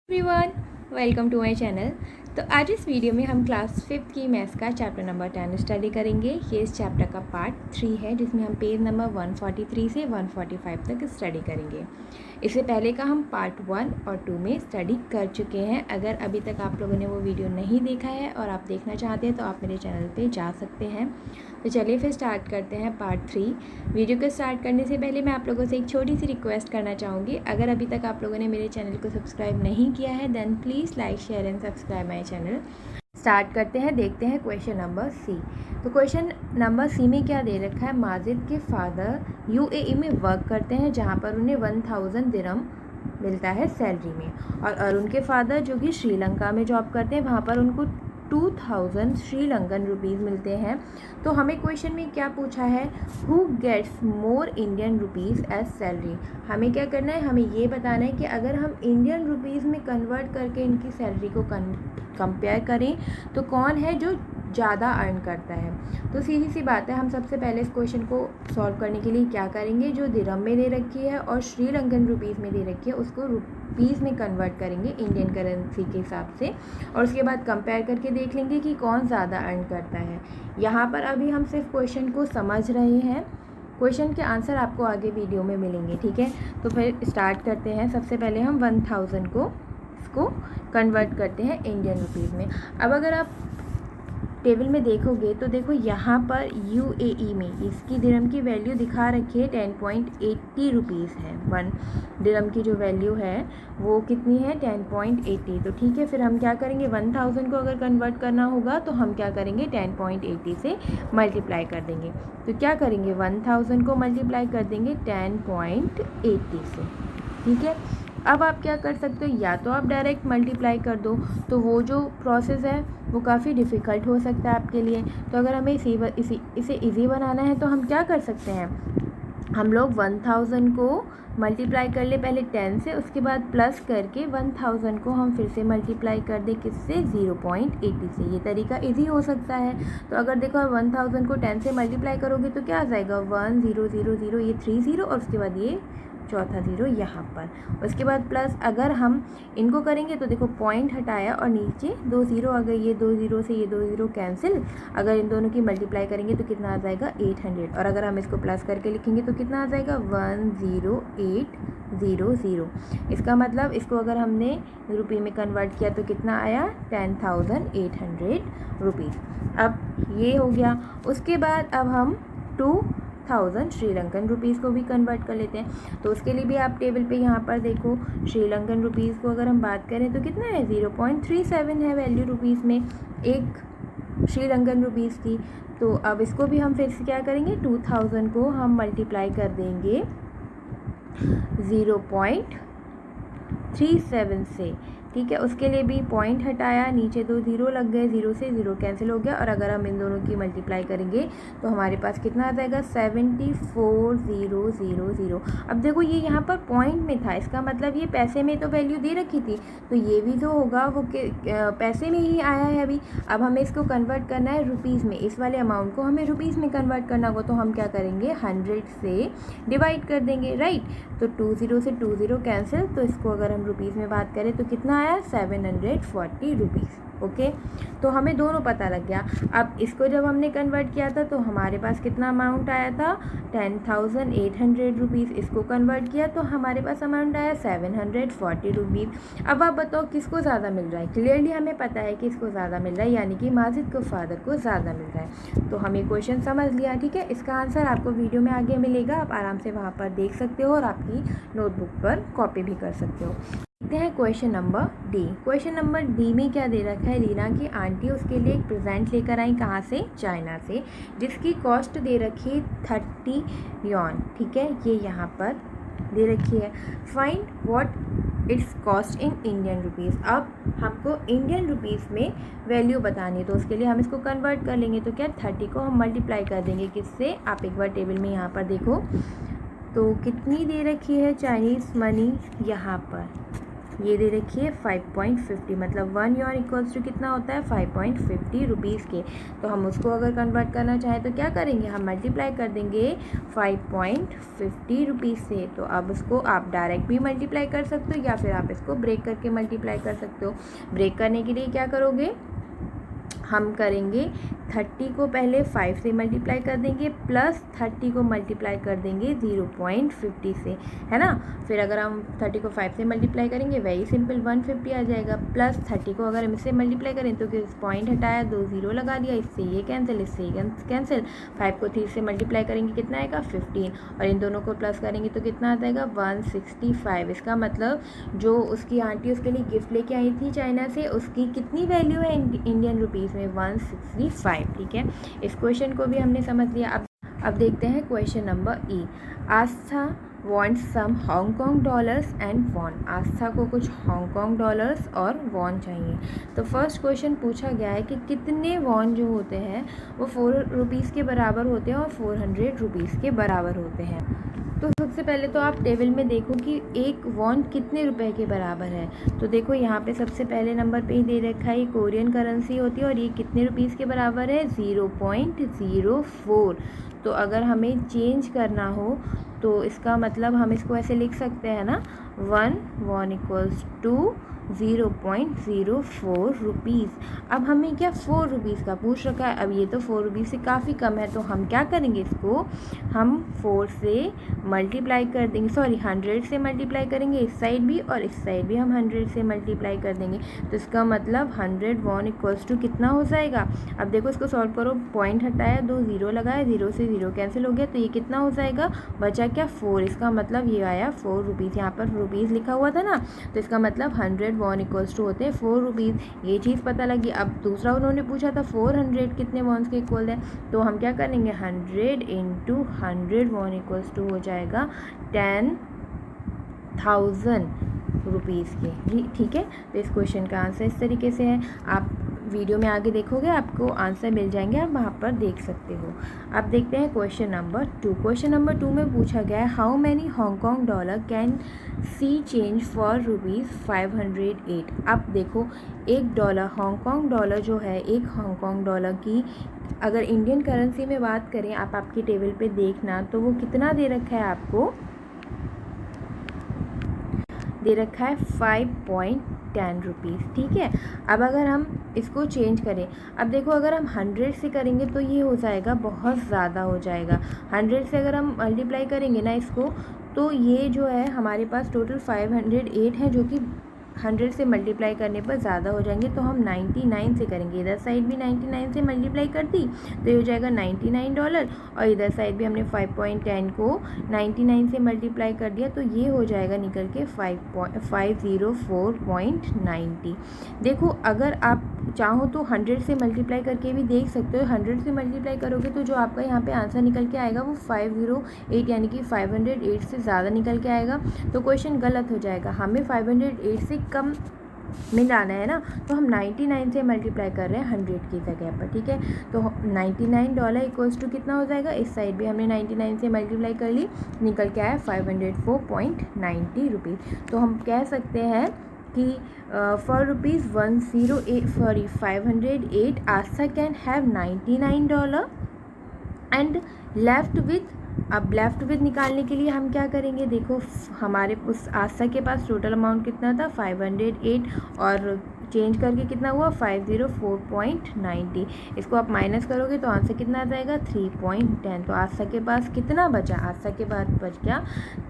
Everyone, welcome to my channel. तो आज इस वीडियो में हम क्लास 5th की मैथ्स का चैप्टर नंबर 10 स्टडी करेंगे। ये इस चैप्टर का पार्ट 3 है जिसमें हम पेज नंबर 143 से 145 तक स्टडी करेंगे। इससे पहले का हम पार्ट 1 और 2 में स्टडी कर चुके हैं। अगर अभी तक आप लोगों ने वो वीडियो नहीं देखा है और आप देखना चाहते हैं तो आप मेरे चैनल पे जा सकते हैं। तो चलिए फिर स्टार्ट करते हैं पार्ट 3। वीडियो को स्टार्ट करने से पहले मैं आप लोगों से एक छोटी सी रिक्वेस्ट करना चाहूँगी। अगर अभी तक आप लोगों ने मेरे चैनल को सब्सक्राइब नहीं किया है then please like share and subscribe my channel. Start करते हैं, देखते हैं क्वेश्चन नंबर सी। तो क्वेश्चन नंबर सी में क्या दे रखा है, माजिद के फादर यूएई में वर्क करते हैं जहाँ पर उन्हें 1000 दिरहम मिलता है सैलरी में, और अरुण के फादर जो कि श्रीलंका में जॉब करते हैं वहाँ पर उनको 2000 श्रीलंकन रुपीज़ मिलते हैं। तो हमें क्वेश्चन में क्या पूछा है, who gets more Indian rupees as salary. हमें क्या करना है, हमें ये बताना है कि अगर हम इंडियन रुपीज़ में कन्वर्ट करके इनकी सैलरी को कंपेयर करें तो कौन है जो ज़्यादा अर्न करता है। तो सीधी सी बात है, हम सबसे पहले इस क्वेश्चन को सॉल्व करने के लिए क्या करेंगे, जो दिरहम में दे रखी है और श्रीलंकन रुपीज़ में दे रखी है उसको रुपीज़ में कन्वर्ट करेंगे इंडियन करेंसी के हिसाब से, और उसके बाद कंपेयर करके देख लेंगे कि कौन ज़्यादा अर्न करता है। यहाँ पर अभी हम सिर्फ क्वेश्चन को समझ रहे हैं, क्वेश्चन के आंसर आपको आगे वीडियो में मिलेंगे, ठीक है। तो फिर स्टार्ट करते हैं। सबसे पहले हम 1000 को इसको कन्वर्ट करते हैं इंडियन रुपीज़ में। अब अगर आप टेबल में देखोगे तो देखो यहाँ पर यूएई में इसकी दिरहम की वैल्यू दिखा रखी है 10.80 रुपीज़ है। 1 दिरहम की जो वैल्यू है वो कितनी है, 10.80। तो ठीक है, फिर हम क्या करेंगे, 1000 को अगर कन्वर्ट करना होगा तो हम क्या करेंगे, 10.80 से मल्टीप्लाई कर देंगे। तो क्या करेंगे, 1000 को मल्टीप्लाई कर देंगे 10.80 से, ठीक है। अब आप क्या कर सकते हो, या तो आप डायरेक्ट मल्टीप्लाई कर दो, तो वो जो प्रोसेस है वो काफ़ी डिफ़िकल्ट हो सकता है आपके लिए। तो अगर हमें इसे इजी बनाना है तो हम क्या कर सकते हैं, हम लोग 1000 को मल्टीप्लाई कर ले पहले 10 से, उसके बाद प्लस करके 1000 को हम फिर से मल्टीप्लाई कर दें किससे, 0.80 से। ये तरीका इजी हो सकता है। तो अगर देखो 1000 को 10 से मल्टीप्लाई करोगे तो क्या आ जाएगा, 1000, ये 30 और उसके बाद ये चौथा 0 यहाँ पर, उसके बाद प्लस अगर हम इनको करेंगे तो देखो पॉइंट हटाया और नीचे 2 0 आ गई, ये 2 0 से ये 2 0 कैंसिल। अगर इन दोनों की मल्टीप्लाई करेंगे तो कितना आ जाएगा, 800, और अगर हम इसको प्लस करके लिखेंगे तो कितना आ जाएगा, 10800। इसका मतलब इसको अगर हमने रुपये में कन्वर्ट किया तो कितना आया, 10,800 रुपीज़। अब ये हो गया। उसके बाद अब हम 2000 श्रीलंकन रुपीज़ को भी कन्वर्ट कर लेते हैं। तो उसके लिए भी आप टेबल पे यहाँ पर देखो, श्रीलंकन रुपीज़ को अगर हम बात करें तो कितना है, 0.37 है वैल्यू रुपीज़ में एक श्रीलंकन रुपीज़ की। तो अब इसको भी हम फिर से क्या करेंगे, 2000 को हम मल्टीप्लाई कर देंगे 0.37 से, ठीक है। उसके लिए भी पॉइंट हटाया, नीचे 2 0 लग गए, 0 से 0 कैंसिल हो गया, और अगर हम इन दोनों की मल्टीप्लाई करेंगे तो हमारे पास कितना आ जाएगा, 74,000। अब देखो ये यहाँ पर पॉइंट में था, इसका मतलब ये पैसे में तो वैल्यू दे रखी थी, तो ये भी जो होगा वो पैसे में ही आया है अभी। अब हमें इसको कन्वर्ट करना है रुपीज़ में, इस वाले अमाउंट को हमें रुपीज़ में कन्वर्ट करना होगा। तो हम क्या करेंगे, 100 से डिवाइड कर देंगे, राइट। तो 2 0 से 2 0 कैंसिल, तो इसको अगर हम रुपीज़ में बात करें तो कितना आया, 740 रुपीज़। ओके, तो हमें दोनों पता लग गया। अब इसको जब हमने कन्वर्ट किया था तो हमारे पास कितना अमाउंट आया था, 10,800 रुपीज़। इसको कन्वर्ट किया तो हमारे पास अमाउंट आया 740 रुपीज़। अब आप बताओ किसको ज़्यादा मिल रहा है। क्लियरली हमें पता है कि इसको ज़्यादा मिल रहा है, यानी कि माजिद को फादर को ज़्यादा मिल रहा है। तो हमें क्वेश्चन समझ लिया, ठीक है। इसका आंसर आपको वीडियो में आगे मिलेगा, आप आराम से वहाँ पर देख सकते हो और आपकी नोटबुक पर कॉपी भी कर सकते हो। देखते हैं question number D. Question number D में क्या दे रखा है, रीना की आंटी उसके लिए एक प्रेजेंट लेकर आई, कहाँ से, चाइना से, जिसकी कॉस्ट दे रखी 30 यॉन, ठीक है। ये यहाँ पर दे रखी है। Find what it's cost in Indian rupees. अब हमको इंडियन रुपीज़ में वैल्यू बतानी है, तो उसके लिए हम इसको कन्वर्ट कर लेंगे। तो क्या, 30 को हम मल्टीप्लाई कर देंगे किससे, आप एक बार टेबल में यहाँ पर देखो तो कितनी दे रखी है चाइनीज़ मनी यहाँ पर, ये दे रखी है 5.50, मतलब 1 yuan इक्वल्स टू कितना होता है 5.50 रुपीज़ के। तो हम उसको अगर कन्वर्ट करना चाहें तो क्या करेंगे, हम मल्टीप्लाई कर देंगे 5.50 रुपीज़ से। तो अब उसको आप डायरेक्ट भी मल्टीप्लाई कर सकते हो या फिर आप इसको ब्रेक करके मल्टीप्लाई कर सकते हो। ब्रेक करने के लिए क्या करोगे, हम करेंगे 30 को पहले 5 से मल्टीप्लाई कर देंगे प्लस 30 को मल्टीप्लाई कर देंगे 0.50 से, है ना। फिर अगर हम 30 को 5 से मल्टीप्लाई करेंगे वेरी सिंपल 150 आ जाएगा, प्लस 30 को अगर हम इससे मल्टीप्लाई करें तो किस पॉइंट हटाया, 2 0 लगा दिया, इससे ये कैंसिल, इससे ये कैंसिल। 5 को 3 से मल्टीप्लाई करेंगे कितना आएगा 15, और इन दोनों को प्लस करेंगे तो कितना आ जाएगा 165। इसका मतलब जो उसकी आंटी उसके लिए गिफ्ट लेके आई थी चाइना से, उसकी कितनी वैल्यू है इंडियन रुपीज़ में 165। ठीक है, इस क्वेश्चन को भी हमने समझ लिया। अब देखते हैं question number E. Aastha wants some Hong Kong dollars and won. Aastha को कुछ हांगकॉन्ग डॉलर्स और वॉन चाहिए। तो फर्स्ट क्वेश्चन पूछा गया है कि कितने वॉन जो होते हैं वो 4 रुपीज़ के बराबर होते हैं और 400 रुपीज़ के बराबर होते हैं। तो सबसे पहले तो आप टेबल में देखो कि एक वॉन कितने रुपए के बराबर है। तो देखो यहाँ पे सबसे पहले नंबर पे ही दे रखा है कोरियन करेंसी होती है और ये कितने रुपीज़ के बराबर है 0.04। तो अगर हमें चेंज करना हो तो इसका मतलब हम इसको ऐसे लिख सकते हैं ना, 1 वॉन इक्वल्स टू 0.04 रुपीज़। अब हमें क्या 4 रुपीज़ का पूछ रखा है, अब ये तो 4 रुपीज़ से काफ़ी कम है, तो हम क्या करेंगे, इसको हम 4 से मल्टीप्लाई कर देंगे, सॉरी 100 से मल्टीप्लाई करेंगे इस साइड भी और इस साइड भी हम 100 से मल्टीप्लाई कर देंगे। तो इसका मतलब 100 वॉन इक्वल्स टू कितना हो जाएगा। अब देखो इसको सॉल्व करो, पॉइंट हटाया, 2 0 लगाया, 0 से 0 कैंसिल हो गया, तो ये कितना हो जाएगा, बचा क्या 4। इसका मतलब ये आया 4 रुपीज़, यहाँ पर रुपीज़ लिखा हुआ था ना, तो इसका मतलब 100 वॉन इक्वल्स टू होते हैं 4 रुपीज़। ये चीज़ पता लगी। अब दूसरा उन्होंने पूछा था 400 कितने वॉन्स के इक्वल है, तो हम क्या करेंगे 100 इंटू 100 वॉन इक्वल्स टू हो जाएगा 10,000 रुपीज़ के। ठीक है, तो इस क्वेश्चन का आंसर इस तरीके से है। आप वीडियो में आगे देखोगे आपको आंसर मिल जाएंगे, आप वहाँ पर देख सकते हो। अब देखते हैं क्वेश्चन नंबर 2। क्वेश्चन नंबर 2 में पूछा गया है how many Hong Kong dollar can see change for ₹508। अब देखो $1 हांगकॉन्ग डॉलर जो है, एक हांगकॉन्ग डॉलर की अगर इंडियन करेंसी में बात करें, आप आपकी टेबल पे देखना तो वो कितना दे रखा है, आपको दे रखा है 5.10 रुपीज़। ठीक है, अब अगर हम इसको चेंज करें, अब देखो अगर हम 100 से करेंगे तो ये हो जाएगा बहुत ज़्यादा हो जाएगा। 100 से अगर हम मल्टीप्लाई करेंगे ना इसको, तो ये जो है हमारे पास टोटल 508 है, जो कि 100 से मल्टीप्लाई करने पर ज़्यादा हो जाएंगे। तो हम 99 से करेंगे, इधर साइड भी 99 से मल्टीप्लाई कर दी तो ये हो जाएगा $99, और इधर साइड भी हमने 5.10 को 99 से मल्टीप्लाई कर दिया तो ये हो जाएगा निकल के 504.90। देखो अगर आप चाहो तो 100 से मल्टीप्लाई करके भी देख सकते हो। 100 से मल्टीप्लाई करोगे तो जो आपका यहाँ पे आंसर निकल के आएगा वो 508 यानी कि 508 से ज़्यादा निकल के आएगा, तो क्वेश्चन गलत हो जाएगा। हमें 508 से कम में लाना है ना, तो हम 99 से मल्टीप्लाई कर रहे हैं 100 की जगह पर। ठीक है, तो $99 इक्वल्स टू कितना हो जाएगा, इस साइड भी हमने 99 से मल्टीप्लाई कर ली, निकल के आया 504.90 रुपीज़। तो हम कह सकते हैं कि for ₹508 Aastha can have $99 and left with. अब लेफ्ट विथ निकालने के लिए हम क्या करेंगे, देखो हमारे उस आस्था के पास टोटल अमाउंट कितना था 508 और चेंज करके कितना हुआ 504.90। इसको आप माइनस करोगे तो आंसर कितना आ जाएगा 3.10। तो आस्था के पास कितना बचा, आस्था के पास बच गया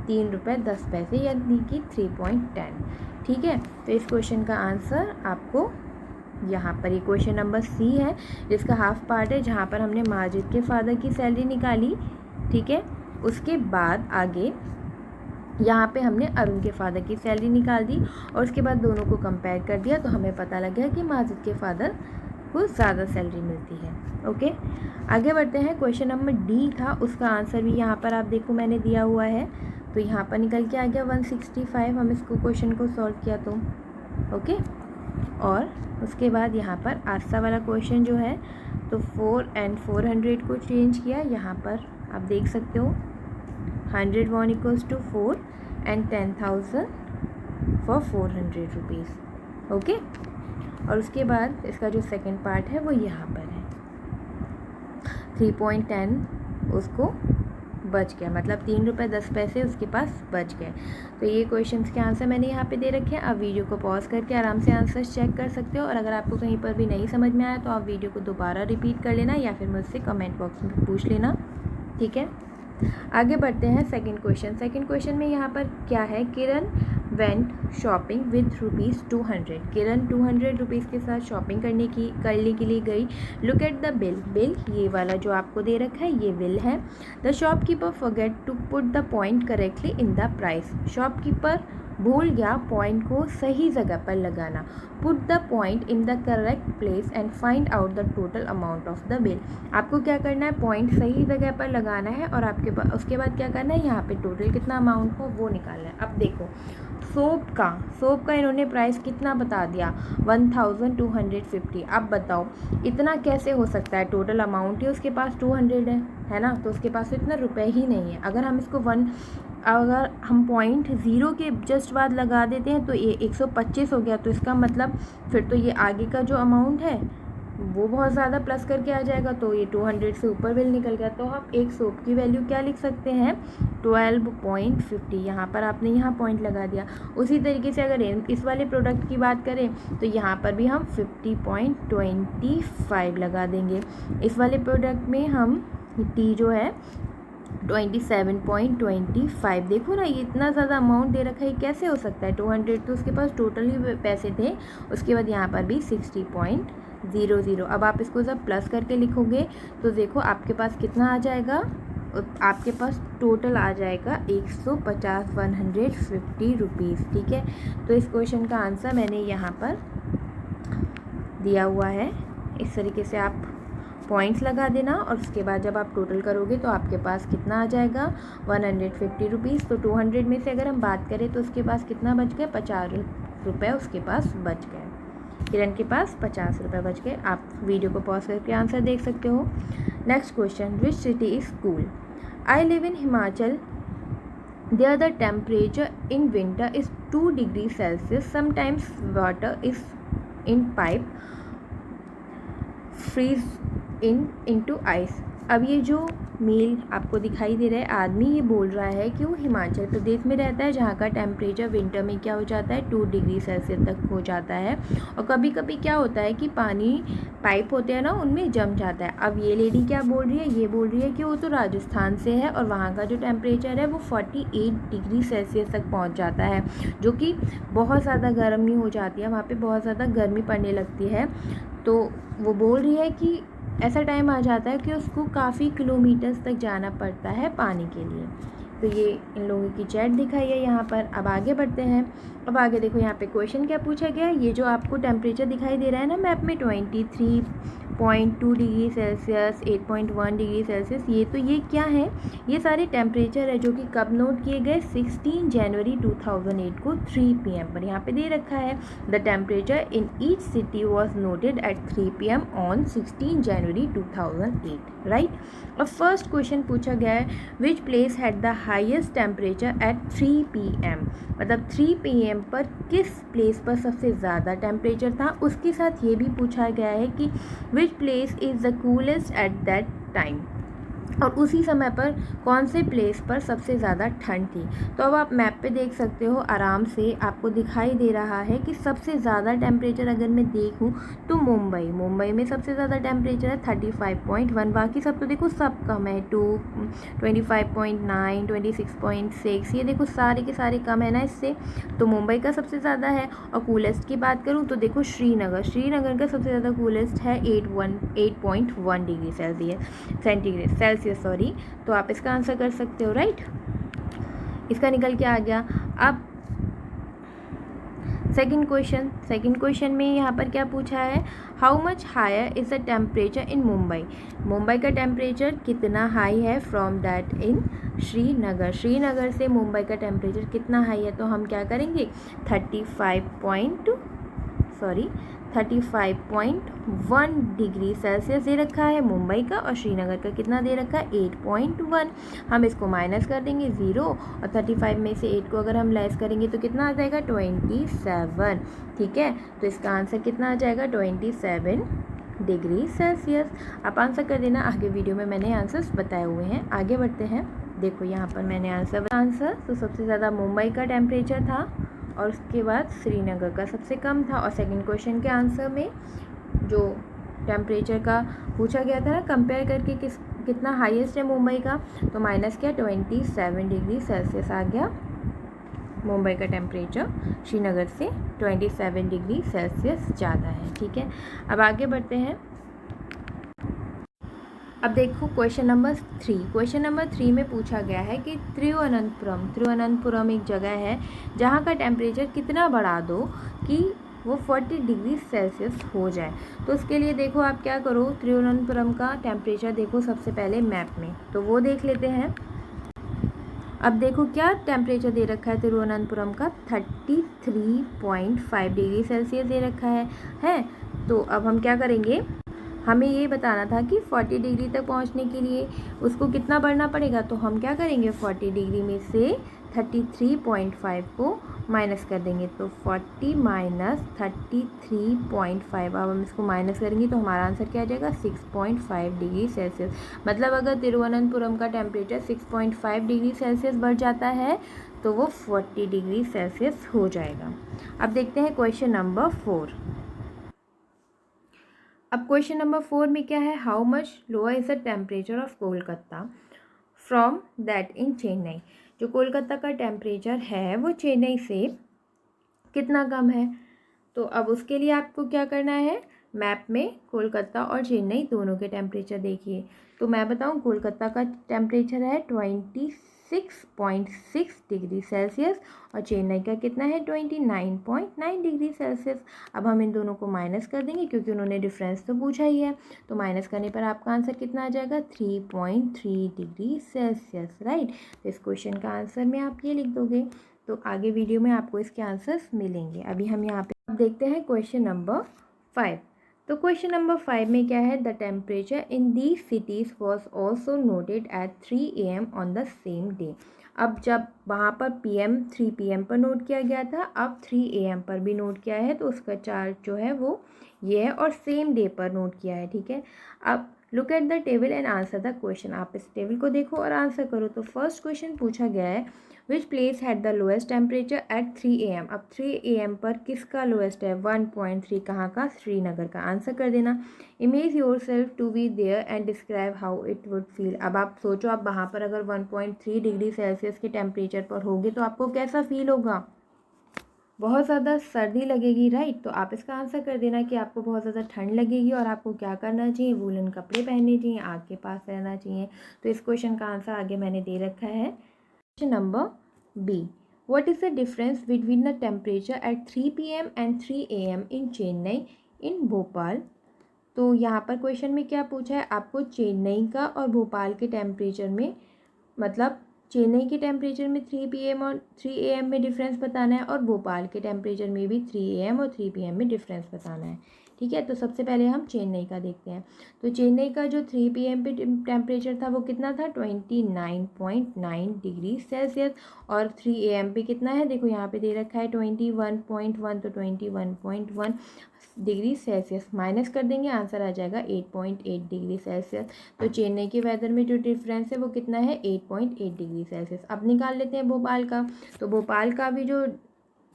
₹3.10 यानी कि 3.10। ठीक है, तो इस क्वेश्चन का आंसर आपको यहाँ पर ये क्वेश्चन नंबर सी है, जिसका हाफ पार्ट है, जहाँ पर हमने माजिद के फादर की सैलरी निकाली। ठीक है, उसके बाद आगे यहाँ पे हमने अरुण के फादर की सैलरी निकाल दी और उसके बाद दोनों को कंपेयर कर दिया तो हमें पता लग गया कि माजिद के फादर को ज़्यादा सैलरी मिलती है। ओके, आगे बढ़ते हैं। क्वेश्चन नंबर डी था, उसका आंसर भी यहाँ पर आप देखो मैंने दिया हुआ है, तो यहाँ पर निकल के आ गया 165। हम इसको क्वेश्चन को सॉल्व किया तो ओके, और उसके बाद यहाँ पर आस्था वाला क्वेश्चन जो है तो 4 and 400 को चेंज किया। यहाँ पर आप देख सकते हो 100 won equals to 4 and 10,000 for 400 rupees. Okay, और उसके बाद इसका जो सेकंड पार्ट है वो यहाँ पर है, 3.10 उसको बच गया, मतलब 3 रुपये 10 पैसे उसके पास बच गए। तो ये क्वेश्चंस के आंसर मैंने यहाँ पे दे रखे हैं। आप वीडियो को पॉज करके आराम से आंसर्स चेक कर सकते हो, और अगर आपको कहीं पर भी नहीं समझ में आया तो आप वीडियो को दोबारा रिपीट कर लेना या फिर मुझसे कमेंट बॉक्स में पूछ लेना, ठीक है। आगे बढ़ते हैं सेकंड क्वेश्चन। सेकंड क्वेश्चन में यहाँ पर क्या है, Kiran went shopping with ₹200। Kiran 200 rupees के साथ शॉपिंग करने के लिए गई। Look at the bill. Bill ये वाला जो आपको दे रखा है ये बिल है। The shopkeeper forget to put the point correctly in the price. Shopkeeper भूल गया पॉइंट को सही जगह पर लगाना। Put the point in the correct place and find out the total amount of the bill. आपको क्या करना है, पॉइंट सही जगह पर लगाना है और आपके पास उसके बाद क्या करना है, यहाँ पे टोटल कितना अमाउंट हो वो निकालना है। अब देखो सोप का इन्होंने प्राइस कितना बता दिया, 1250। अब बताओ इतना कैसे हो सकता है, टोटल अमाउंट ही उसके पास 200 है ना, तो उसके पास इतना रुपए ही नहीं है। अगर हम इसको अगर हम पॉइंट 0 के जस्ट बाद लगा देते हैं तो ये 125 हो गया, तो इसका मतलब फिर तो ये आगे का जो अमाउंट है वो बहुत ज़्यादा प्लस करके आ जाएगा, तो ये 200 से ऊपर बिल निकल गया। तो हम एक सोप की वैल्यू क्या लिख सकते हैं, 12.50। यहाँ पर आपने यहाँ पॉइंट लगा दिया। उसी तरीके से अगर इस वाले प्रोडक्ट की बात करें तो यहाँ पर भी हम 50.25 लगा देंगे। इस वाले प्रोडक्ट में हम टी जो है 27.25। देखो ना ये इतना ज़्यादा अमाउंट दे रखा है, कैसे हो सकता है। 200 तो उसके पास टोटल ही पैसे थे। उसके बाद यहाँ पर भी 60.00। अब आप इसको जब प्लस करके लिखोगे तो देखो आपके पास कितना आ जाएगा, आपके पास टोटल आ जाएगा 150 रुपीज़, ठीक है। तो इस क्वेश्चन का आंसर मैंने यहाँ पर दिया हुआ है। इस तरीके से आप पॉइंट्स लगा देना और उसके बाद जब आप टोटल करोगे तो आपके पास कितना आ जाएगा, 150 रुपीज़। तो 200 में से अगर हम बात करें तो उसके पास कितना बच गया, 50 रुपये उसके पास बच गए। किरण के पास 50 रुपये बच गए। आप वीडियो को पॉज करके आंसर देख सकते हो। Next question, which city is cool. I live in Himachal. There the temperature in winter is 2 degrees Celsius. Sometimes water is in pipe freeze into ice. अब ये जो मेल आपको दिखाई दे रहा है आदमी, ये बोल रहा है कि वो हिमाचल प्रदेश में रहता है जहाँ का टेम्परेचर विंटर में क्या हो जाता है, 2 डिग्री सेल्सियस तक हो जाता है। और कभी कभी क्या होता है कि पानी पाइप होते हैं ना उनमें जम जाता है। अब ये लेडी क्या बोल रही है, ये बोल रही है कि वो तो राजस्थान से है और वहाँ का जो टेम्परेचर है वो 48 डिग्री सेल्सियस तक पहुँच जाता है, जो कि बहुत ज़्यादा गर्मी हो जाती है, वहाँ पर बहुत ज़्यादा गर्मी पड़ने लगती है। तो वो बोल रही है कि ऐसा टाइम आ जाता है कि उसको काफ़ी किलोमीटर्स तक जाना पड़ता है पानी के लिए। तो ये इन लोगों की चैट दिखाई है यहाँ पर। अब आगे बढ़ते हैं। अब आगे देखो यहाँ पे क्वेश्चन क्या पूछा गया है। ये जो आपको टेम्परेचर दिखाई दे रहा है ना मैप में, 23.2 डिग्री सेल्सियस, 8.1 डिग्री सेल्सियस, ये क्या है, ये सारे टेम्परेचर है जो कि कब नोट किए गए, 16 जनवरी 2008 को 3 PM पर यहाँ पे दे रखा है। The temperature in each city was noted at 3 PM on 16 January 2008, right. अब फर्स्ट क्वेश्चन पूछा गया है, which place had the highest temperature at 3 PM, मतलब 3 PM पर किस प्लेस पर सबसे ज़्यादा टेम्परेचर था। उसके साथ ये भी पूछा गया है कि which place is the coolest at that time, और उसी समय पर कौन से प्लेस पर सबसे ज़्यादा ठंड थी। तो अब आप मैप पे देख सकते हो आराम से, आपको दिखाई दे रहा है कि सबसे ज़्यादा टेम्परेचर अगर मैं देखूं तो मुंबई में सबसे ज़्यादा टेम्परेचर है 35.1। बाकी सब तो देखो सब कम है, 25.9, 26.6, ये देखो सारे के सारे कम है ना इससे। तो मुंबई का सबसे ज़्यादा है। और कूलेस्ट की बात करूँ तो देखो श्रीनगर का सबसे ज़्यादा कूलेस्ट है 8.1 डिग्री सेल्सियस सॉरी। तो आप इसका आंसर कर सकते हो, राइट। इसका निकल के आ गया। अब सेकंड क्वेश्चन में यहाँ पर क्या पूछा है, how much higher is the temperature in Mumbai का टेम्परेचर कितना हाई है फ्रॉम दैट इन श्रीनगर से मुंबई का टेम्परेचर कितना हाई है। तो हम क्या करेंगे, 35.6 35.1 डिग्री सेल्सियस दे रखा है मुंबई का, और श्रीनगर का कितना दे रखा है 8.1। हम इसको माइनस कर देंगे 0, और 35 में से 8 को अगर हम लेस करेंगे तो कितना आ जाएगा 27। ठीक है, तो इसका आंसर कितना आ जाएगा 27 डिग्री सेल्सियस। आप आंसर कर देना, आगे वीडियो में मैंने आंसर्स बताए हुए हैं। आगे बढ़ते हैं, देखो यहाँ पर मैंने आंसर तो सबसे ज़्यादा मुंबई का टेम्परेचर था, और उसके बाद श्रीनगर का सबसे कम था। और सेकंड क्वेश्चन के आंसर में जो टेम्परेचर का पूछा गया था ना, कंपेयर करके कितना हाईएस्ट है मुंबई का, तो माइनस क्या 27 डिग्री सेल्सियस आ गया मुंबई का टेम्परेचर, श्रीनगर से 27 डिग्री सेल्सियस ज़्यादा है। ठीक है, अब आगे बढ़ते हैं। अब देखो क्वेश्चन नंबर 3। क्वेश्चन नंबर 3 में पूछा गया है कि त्रिवनंतपुरम एक जगह है जहाँ का टेम्परेचर कितना बढ़ा दो कि वो 40 डिग्री सेल्सियस हो जाए। तो उसके लिए देखो आप क्या करो, त्रिवनंतपुरम का टेम्परेचर देखो सबसे पहले मैप में, तो वो देख लेते हैं। अब देखो क्या टेम्परेचर दे रखा है तिरुवनंतपुरम का 33.5 डिग्री सेल्सियस दे रखा है। तो अब हम क्या करेंगे, हमें ये बताना था कि 40 डिग्री तक पहुंचने के लिए उसको कितना बढ़ना पड़ेगा। तो हम क्या करेंगे 40 डिग्री में से 33.5 को माइनस कर देंगे, तो 40 माइनस 33.5, अब हम इसको माइनस करेंगे तो हमारा आंसर क्या आ जाएगा 6.5 डिग्री सेल्सियस। मतलब अगर तिरुवनंतपुरम का टेम्परेचर 6.5 डिग्री सेल्सियस बढ़ जाता है तो वो 40 डिग्री सेल्सियस हो जाएगा। अब देखते हैं क्वेश्चन नंबर 4। अब क्वेश्चन नंबर 4 में क्या है, how much lower is the temperature of Kolkata from that in Chennai. जो कोलकाता का टेम्परेचर है वो चेन्नई से कितना कम है। तो अब उसके लिए आपको क्या करना है, मैप में कोलकाता और चेन्नई दोनों के टेम्परेचर देखिए। तो मैं बताऊं, कोलकाता का टेम्परेचर है 26.6 डिग्री सेल्सियस, और चेन्नई का कितना है 29.9 डिग्री सेल्सियस। अब हम इन दोनों को माइनस कर देंगे क्योंकि उन्होंने डिफरेंस तो पूछा ही है। तो माइनस करने पर आपका आंसर कितना आ जाएगा 3.3 डिग्री सेल्सियस, राइट। तो इस क्वेश्चन का आंसर में आप ये लिख दोगे, तो आगे वीडियो में आपको इसके आंसर्स मिलेंगे। अभी हम यहाँ पे अब देखते हैं क्वेश्चन नंबर 5। तो क्वेश्चन नंबर 5 में क्या है, the temperature in these cities was also noted at 3 AM on the same day. अब जब वहाँ पर PM 3 PM पर नोट किया गया था, अब 3 AM पर भी नोट किया है, तो उसका चार्ज जो है वो ये है, और सेम डे पर नोट किया है। ठीक है, अब look at the table and answer the question. आप इस टेबल को देखो और आंसर करो। तो फर्स्ट क्वेश्चन पूछा गया है, which place had the lowest temperature at 3 AM। अब 3 AM पर किसका लोएस्ट है 1.3, कहाँ का, श्रीनगर का। आंसर कर देना। Imagine yourself to be there and describe how it would feel. अब आप सोचो, आप वहाँ पर अगर 1.3 डिग्री सेल्सियस के टेम्परेचर पर होगे तो आपको कैसा फील होगा, बहुत ज़्यादा सर्दी लगेगी, राइट। तो आप इसका आंसर कर देना कि आपको बहुत ज़्यादा ठंड लगेगी और आपको क्या करना चाहिए, वूलन कपड़े पहनने चाहिए, आग के पास रहना चाहिए। तो इस क्वेश्चन का आंसर आगे मैंने दे रखा है। Question number B, what is the difference between the temperature at 3 PM and 3 AM in Chennai in Bhopal. तो यहाँ पर क्वेश्चन में क्या पूछा है, आपको चेन्नई का और भोपाल के टेम्परेचर में, मतलब चेन्नई के टेम्परेचर में 3 PM और 3 AM में डिफरेंस बताना है, और भोपाल के टेम्परेचर में भी 3 AM और 3 PM में डिफरेंस बताना है। ठीक है, तो सबसे पहले हम चेन्नई का देखते हैं। तो चेन्नई का जो 3 PM पे टेम्परेचर था वो कितना था 29.9 डिग्री सेल्सियस, और 3 AM पे कितना है, देखो यहाँ पे दे रखा है 21.1, तो 21.1 डिग्री सेल्सियस माइनस कर देंगे, आंसर आ जाएगा 8.8 डिग्री सेल्सियस। तो चेन्नई के वेदर में जो डिफरेंस है वो कितना है 8.8 डिग्री सेल्सियस। अब निकाल लेते हैं भोपाल का। तो भोपाल का भी जो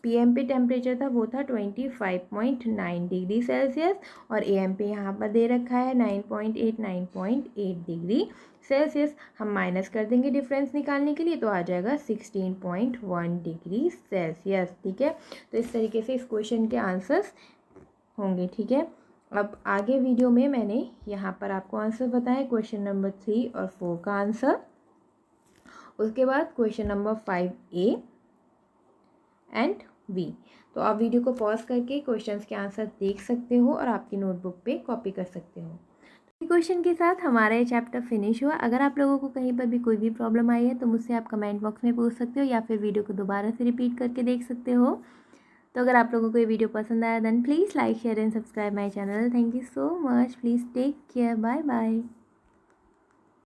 PM पे टेम्परेचर था वो था 25.9 डिग्री सेल्सियस, और AM पे यहाँ पर दे रखा है 9.8 डिग्री सेल्सियस। हम माइनस कर देंगे डिफरेंस निकालने के लिए, तो आ जाएगा 16.1 डिग्री सेल्सियस। ठीक है, तो इस तरीके से इस क्वेश्चन के आंसर्स होंगे। ठीक है, अब आगे वीडियो में मैंने यहाँ पर आपको आंसर बताया, क्वेश्चन नंबर 3 और 4 का आंसर। उसके बाद question number 5A and B। तो आप वीडियो को पॉज करके क्वेश्चंस के आंसर देख सकते हो और आपकी नोटबुक पे कॉपी कर सकते हो। क्वेश्चन के साथ हमारा ये चैप्टर फिनिश हुआ। अगर आप लोगों को कहीं पर भी कोई भी प्रॉब्लम आई है तो मुझसे आप कमेंट बॉक्स में पूछ सकते हो, या फिर वीडियो को दोबारा से रिपीट करके देख सकते हो। तो अगर आप लोगों को ये वीडियो पसंद आया then please like share and subscribe my channel. Thank you so much. Please take care. Bye bye.